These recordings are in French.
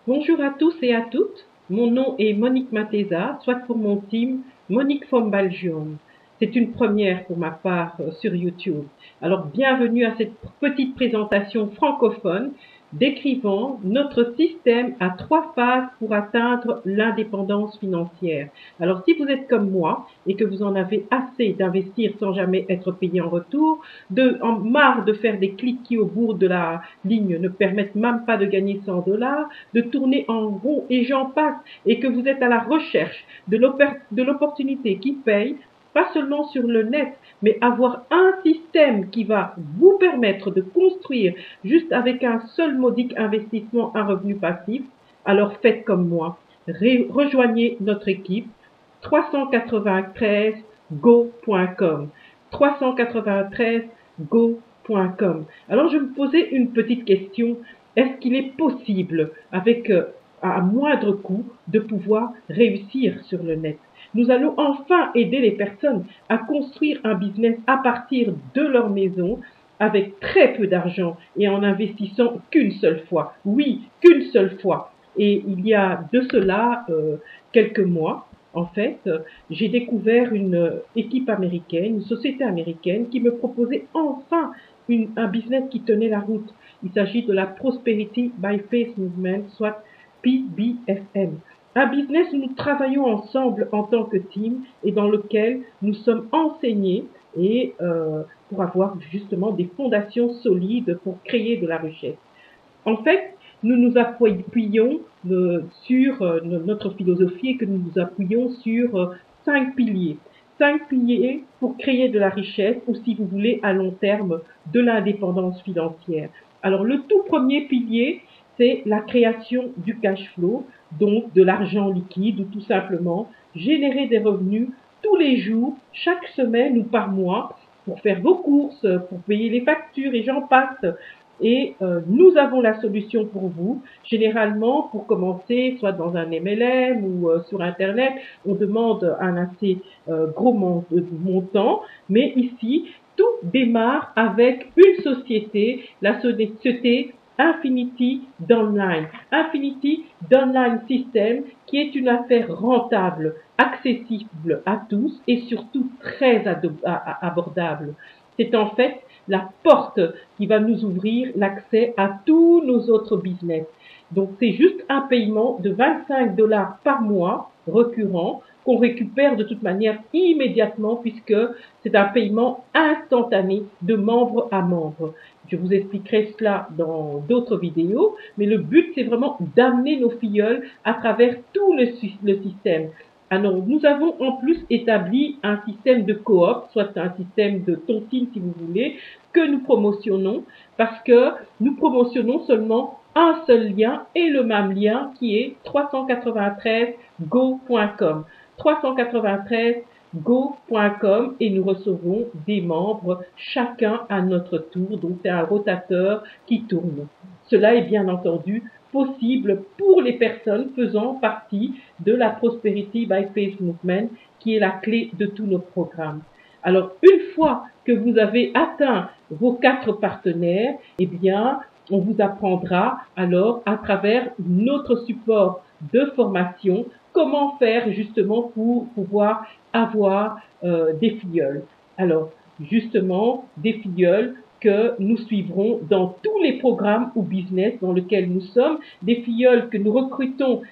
Bonjour à tous et à toutes. Mon nom est Monique Mateza, soit pour mon team Monique from Belgium. C'est une première pour ma part sur YouTube. Alors bienvenue à cette petite présentation francophone décrivant notre système à 3 phases pour atteindre l'indépendance financière. Alors si vous êtes comme moi et que vous en avez assez d'investir sans jamais être payé en retour, en marre de faire des clics qui au bout de la ligne ne permettent même pas de gagner 100 $, de tourner en rond et j'en passe, et que vous êtes à la recherche de l'opportunité qui paye, pas seulement sur le net, mais avoir un système qui va vous permettre de construire juste avec un seul modique investissement un revenu passif, alors faites comme moi. Rejoignez notre équipe 393go.com. 393go.com. Alors je me posais une petite question. Est-ce qu'il est possible, avec à moindre coût, de pouvoir réussir sur le net? Nous allons enfin aider les personnes à construire un business à partir de leur maison avec très peu d'argent et en investissant qu'une seule fois. Oui, qu'une seule fois. Et il y a de cela quelques mois, en fait, j'ai découvert une équipe américaine, une société américaine qui me proposait enfin un business qui tenait la route. Il s'agit de la Prosperity by Faith Movement, soit PBFM. Un business où nous travaillons ensemble en tant que team et dans lequel nous sommes enseignés et pour avoir justement des fondations solides pour créer de la richesse. En fait, nous nous appuyons sur notre philosophie et que nous nous appuyons sur 5 piliers. 5 piliers pour créer de la richesse ou, si vous voulez, à long terme, de l'indépendance financière. Alors, le tout premier pilier, c'est la création du cash flow, donc de l'argent liquide ou tout simplement générer des revenus tous les jours, chaque semaine ou par mois pour faire vos courses, pour payer les factures et j'en passe. Et nous avons la solution pour vous. Généralement, pour commencer, soit dans un MLM ou sur Internet, on demande un assez gros montant. Mais ici, tout démarre avec une société, la société Infinity Downline. Infinity Downline System, qui est une affaire rentable, accessible à tous et surtout très abordable. C'est en fait la porte qui va nous ouvrir l'accès à tous nos autres business. Donc c'est juste un paiement de 25 $ par mois récurrent qu'on récupère de toute manière immédiatement puisque c'est un paiement instantané de membre à membre. Je vous expliquerai cela dans d'autres vidéos, mais le but c'est vraiment d'amener nos filleuls à travers tout le système. Alors, nous avons en plus établi un système de coop, soit un système de tontine si vous voulez, que nous promotionnons parce que nous promotionnons seulement un seul lien et le même lien qui est 393go.com. 393go.com et nous recevons des membres chacun à notre tour. Donc c'est un rotateur qui tourne. Cela est bien entendu possible pour les personnes faisant partie de la Prosperity by Faith Movement qui est la clé de tous nos programmes. Alors, une fois que vous avez atteint vos 4 partenaires, eh bien, on vous apprendra alors à travers notre support de formation comment faire justement pour pouvoir avoir des filleuls. Alors, justement, des filleuls que nous suivrons dans tous les programmes ou business dans lesquels nous sommes, des filleuls que nous recrutons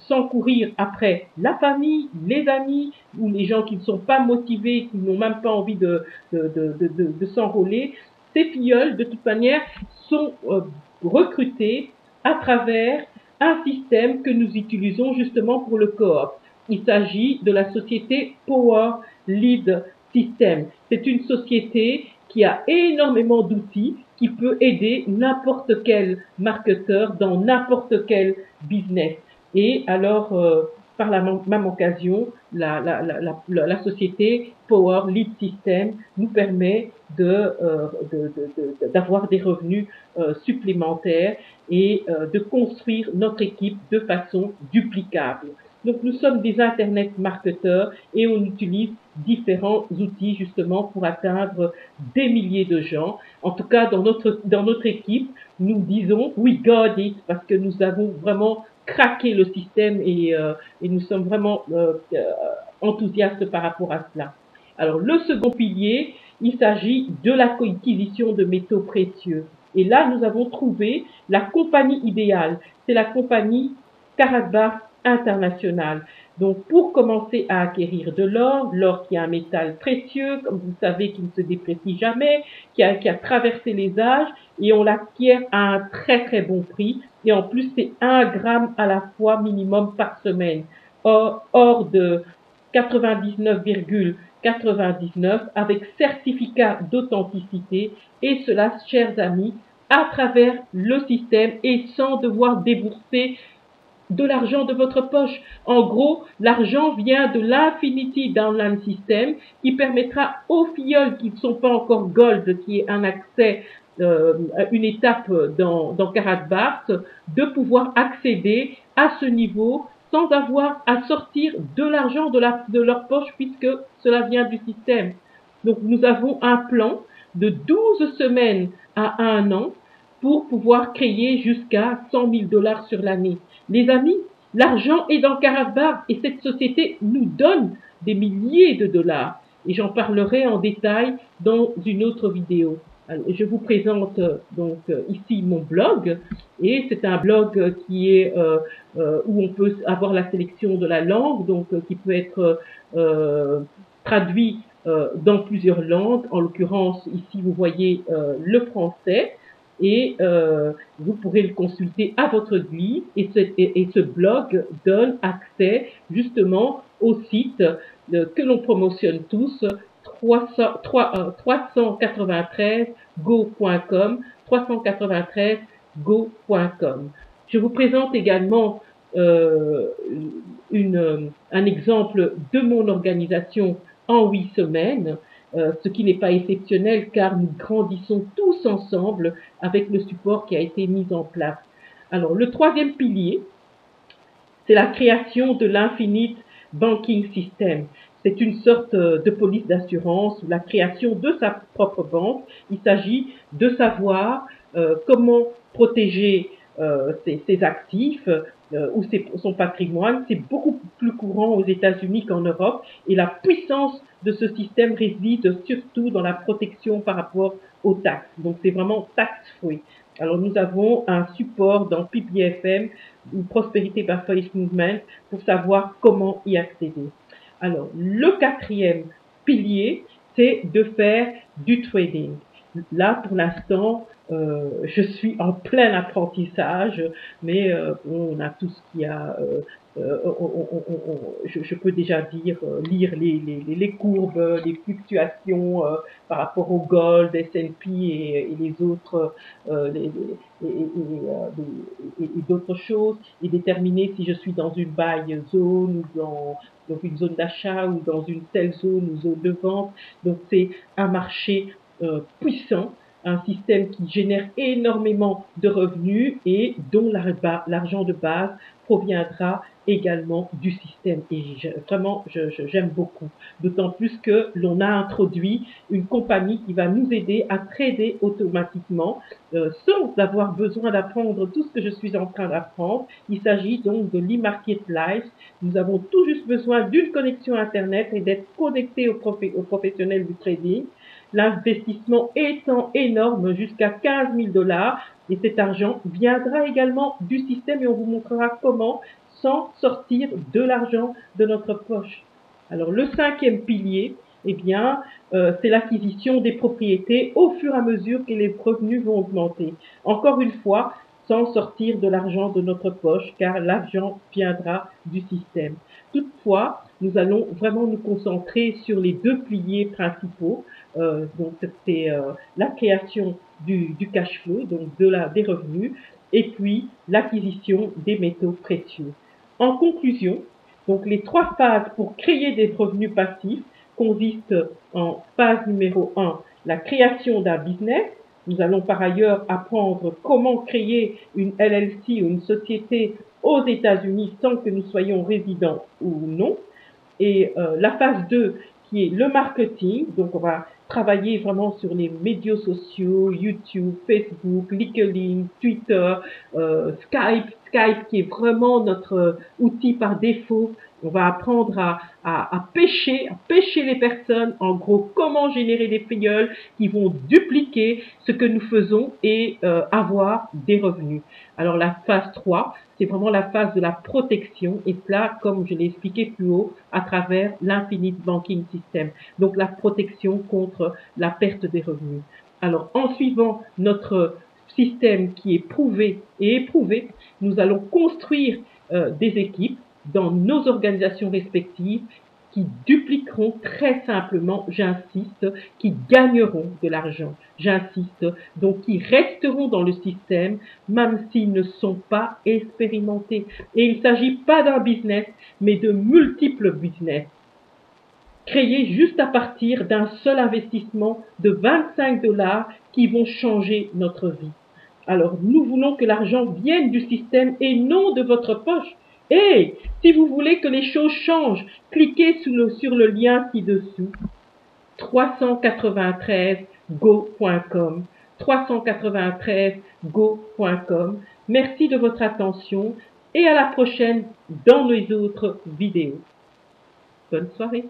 sans courir après la famille, les amis ou les gens qui ne sont pas motivés, qui n'ont même pas envie de s'enrôler. Ces filleuls, de toute manière, sont recrutés à travers un système que nous utilisons justement pour le coop. Il s'agit de la société Power Lead System. C'est une société qui a énormément d'outils qui peut aider n'importe quel marketeur dans n'importe quel business. Et alors, par la même occasion, la société Power Lead System nous permet d'avoir des revenus supplémentaires et de construire notre équipe de façon duplicable. Donc nous sommes des internet marketeurs et on utilise différents outils justement pour atteindre des milliers de gens. En tout cas, dans notre équipe, nous disons we got it parce que nous avons vraiment craqué le système et nous sommes vraiment enthousiastes par rapport à cela. Alors, le second pilier, il s'agit de l'acquisition de métaux précieux. Et là, nous avons trouvé la compagnie idéale. C'est la compagnie Karatbars International. Donc, pour commencer à acquérir de l'or, l'or qui est un métal précieux, comme vous savez, qui ne se déprécie jamais, qui a traversé les âges, et on l'acquiert à un très très bon prix. Et en plus, c'est 1 gramme à la fois minimum par semaine, hors de 99,99 avec certificat d'authenticité, et cela, chers amis, à travers le système et sans devoir débourser de l'argent de votre poche. En gros, l'argent vient de l'Infinity Downline System qui permettra aux filleuls qui ne sont pas encore Gold, qui est un accès, une étape dans Karatbars, de pouvoir accéder à ce niveau sans avoir à sortir de l'argent de leur poche puisque cela vient du système. Donc nous avons un plan de 12 semaines à 1 an pour pouvoir créer jusqu'à 100 000 dollars sur l'année. Les amis, l'argent est dans Karatbars et cette société nous donne des milliers de dollars. Et j'en parlerai en détail dans une autre vidéo. Alors, je vous présente donc ici mon blog et c'est un blog qui est où on peut avoir la sélection de la langue, donc qui peut être traduit dans plusieurs langues. En l'occurrence, ici vous voyez le français. Et vous pourrez le consulter à votre guise et ce blog donne accès justement au site que l'on promotionne tous 393go.com 393go.com. Je vous présente également un exemple de mon organisation en 8 semaines. Ce qui n'est pas exceptionnel car nous grandissons tous ensemble avec le support qui a été mis en place. Alors, le troisième pilier, c'est la création de l'Infinite Banking System. C'est une sorte de police d'assurance ou la création de sa propre banque. Il s'agit de savoir comment protéger ses actifs ou son patrimoine. C'est beaucoup plus courant aux États-Unis qu'en Europe et la puissance de ce système réside surtout dans la protection par rapport aux taxes. Donc c'est vraiment tax-free. Alors nous avons un support dans PPFM ou Prosperity by Faith Movement pour savoir comment y accéder. Alors le quatrième pilier, c'est de faire du trading. Là, pour l'instant, je suis en plein apprentissage, mais on a tout ce qu'il y a. Je peux déjà dire, lire les courbes, les fluctuations par rapport au gold, S&P et les autres, et d'autres choses, et déterminer si je suis dans une buy zone ou dans une zone d'achat ou dans une telle zone ou zone de vente. Donc c'est un marché puissant, un système qui génère énormément de revenus et dont l'argent de base proviendra également du système. Et vraiment, j'aime beaucoup. D'autant plus que l'on a introduit une compagnie qui va nous aider à trader automatiquement sans avoir besoin d'apprendre tout ce que je suis en train d'apprendre. Il s'agit donc de l'e-market live. Nous avons tout juste besoin d'une connexion Internet et d'être connecté aux professionnels du trading. L'investissement étant énorme, jusqu'à 15 000 dollars, et cet argent viendra également du système et on vous montrera comment sans sortir de l'argent de notre poche. Alors le cinquième pilier, eh bien, c'est l'acquisition des propriétés au fur et à mesure que les revenus vont augmenter. Encore une fois, sans sortir de l'argent de notre poche, car l'argent viendra du système. Toutefois, nous allons vraiment nous concentrer sur les deux piliers principaux. Donc, c'est la création du cash flow, donc des revenus, et puis l'acquisition des métaux précieux. En conclusion, donc les 3 phases pour créer des revenus passifs consistent en phase numéro 1, la création d'un business. Nous allons par ailleurs apprendre comment créer une LLC ou une société aux États-Unis sans que nous soyons résidents ou non. Et la phase 2, qui est le marketing. Donc, on va travailler vraiment sur les médias sociaux, YouTube, Facebook, LinkedIn, Twitter, Skype qui est vraiment notre outil par défaut. On va apprendre à pêcher les personnes. En gros, comment générer des filleuls qui vont dupliquer ce que nous faisons et avoir des revenus. Alors, la phase 3, c'est vraiment la phase de la protection. Et cela, comme je l'ai expliqué plus haut, à travers l'Infinite Banking System. Donc, la protection contre la perte des revenus. Alors, en suivant notre système qui est prouvé et éprouvé, nous allons construire des équipes dans nos organisations respectives qui dupliqueront très simplement, j'insiste, qui gagneront de l'argent, j'insiste, donc qui resteront dans le système même s'ils ne sont pas expérimentés. Et il ne s'agit pas d'un business, mais de multiples business créés juste à partir d'un seul investissement de 25 $ qui vont changer notre vie. Alors, nous voulons que l'argent vienne du système et non de votre poche. Et si vous voulez que les choses changent, cliquez sur le lien ci-dessous, 393go.com, 393go.com. Merci de votre attention et à la prochaine dans les autres vidéos. Bonne soirée.